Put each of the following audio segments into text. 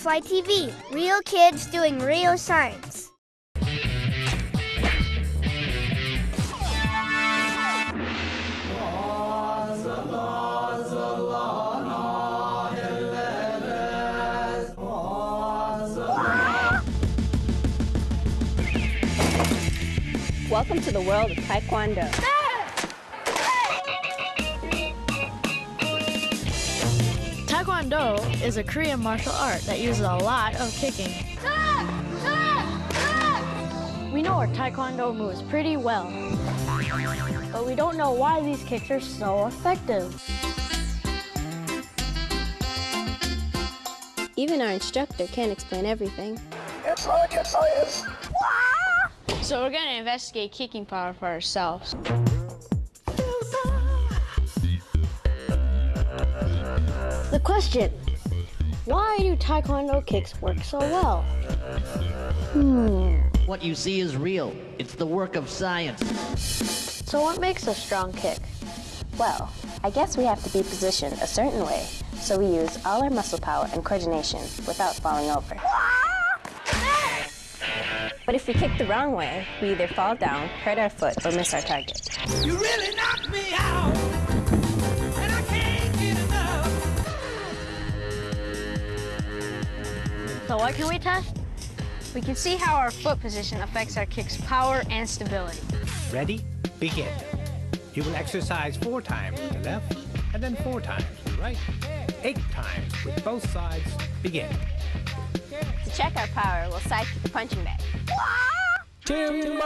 Dragonfly TV, real kids doing real science. Welcome to the world of Taekwondo. Taekwondo is a Korean martial art that uses a lot of kicking. We know our Taekwondo moves pretty well, but we don't know why these kicks are so effective. Even our instructor can't explain everything. It's science. So we're going to investigate kicking power for ourselves. The question, why do Taekwondo kicks work so well? What you see is real. It's the work of science. So what makes a strong kick? Well, I guess we have to be positioned a certain way, so we use all our muscle power and coordination without falling over. But if we kick the wrong way, we either fall down, hurt our foot, or miss our target. You really knocked me out, and I can't get enough. So what can we test? We can see how our foot position affects our kick's power and stability. Ready? Begin. You will exercise 4 times with the left, and then 4 times with the right. 8 times with both sides. Begin. To check our power, we'll side kick the punching bag. Timber!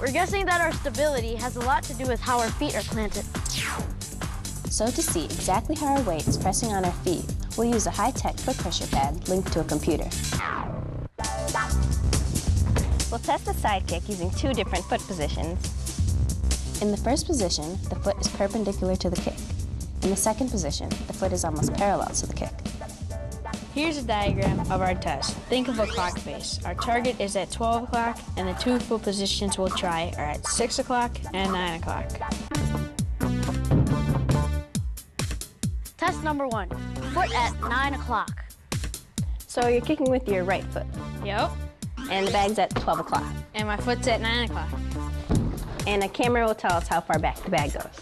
We're guessing that our stability has a lot to do with how our feet are planted. So to see exactly how our weight is pressing on our feet, we'll use a high-tech foot pressure pad linked to a computer. We'll test the side kick using 2 different foot positions. In the first position, the foot is perpendicular to the kick. In the second position, the foot is almost parallel to the kick. Here's a diagram of our test. Think of a clock face. Our target is at 12 o'clock, and the 2 foot positions we'll try are at 6 o'clock and 9 o'clock. Test number 1, foot at 9 o'clock. So you're kicking with your right foot. Yep. And the bag's at 12 o'clock. And my foot's at 9 o'clock. And a camera will tell us how far back the bag goes.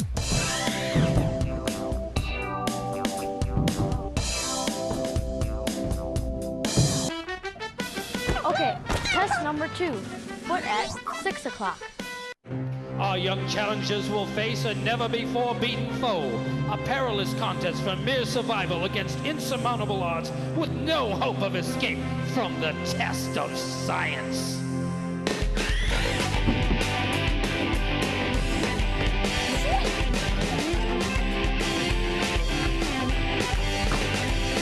Okay, test number 2, foot at 6 o'clock. Our young challengers will face a never-before-beaten foe, a perilous contest for mere survival against insurmountable odds with no hope of escape from the test of science.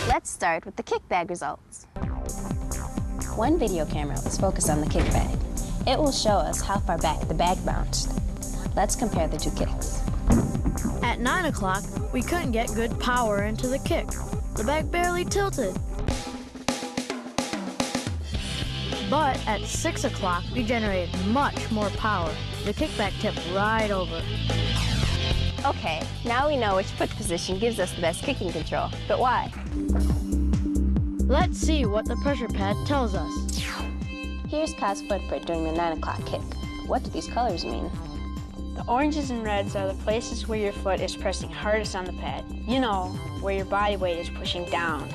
Let's start with the kick bag results. One video camera is focused on the kick bag. It will show us how far back the bag bounced. Let's compare the 2 kicks. At 9 o'clock, we couldn't get good power into the kick. The bag barely tilted. But at 6 o'clock, we generated much more power. The kickback tipped right over. Okay, now we know which foot position gives us the best kicking control, but why? Let's see what the pressure pad tells us. Here's Ka's footprint during the 9 o'clock kick. What do these colors mean? The oranges and reds are the places where your foot is pressing hardest on the pad. You know, where your body weight is pushing down.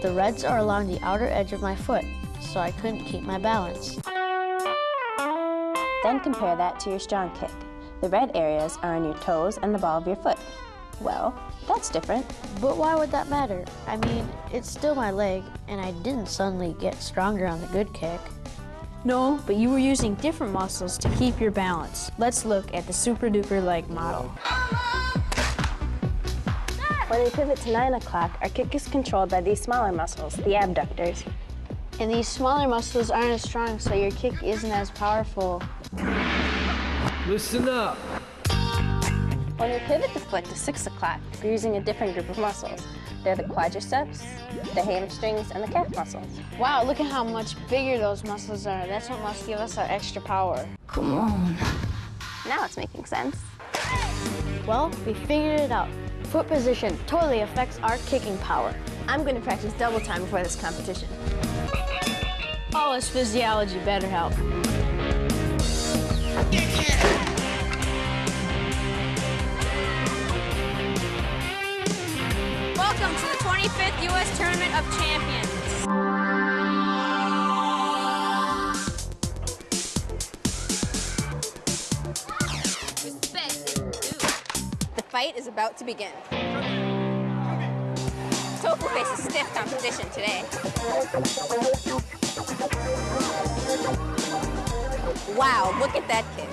The reds are along the outer edge of my foot, so I couldn't keep my balance. Then compare that to your strong kick. The red areas are on your toes and the ball of your foot. Well, that's different. But why would that matter? I mean, it's still my leg, and I didn't suddenly get stronger on the good kick. No, but you were using different muscles to keep your balance. Let's look at the super duper leg model. When we pivot to 9 o'clock, our kick is controlled by these smaller muscles, the abductors. And these smaller muscles aren't as strong, so your kick isn't as powerful. Listen up. When we pivot the foot to 6 o'clock, we're using a different group of muscles. They're the quadriceps, the hamstrings, and the calf muscles. Wow, look at how much bigger those muscles are. That's what must give us our extra power. Come on. Now it's making sense. Well, we figured it out. Foot position totally affects our kicking power. I'm going to practice double time before this competition. All this physiology better help. Welcome to the 25th U.S. Tournament of Champions. The fight is about to begin. Tofu faces stiff competition today. Wow, look at that kick.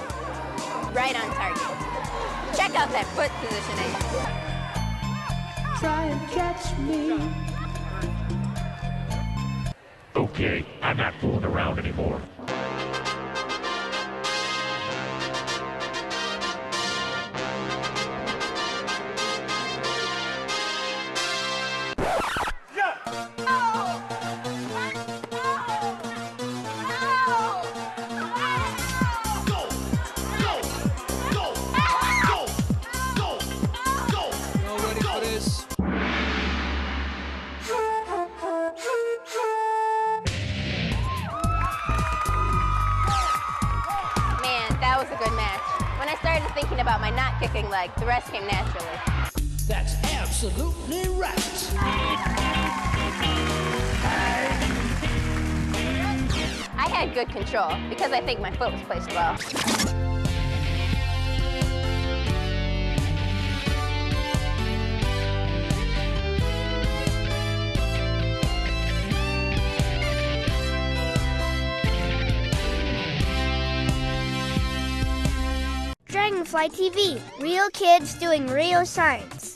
Right on target. Check out that foot positioning. Try and catch me. Okay, I'm not fooling around anymore. Thinking about my not kicking leg, the rest came naturally. That's absolutely right. I had good control because I think my foot was placed well. Dragonfly TV, real kids doing real science.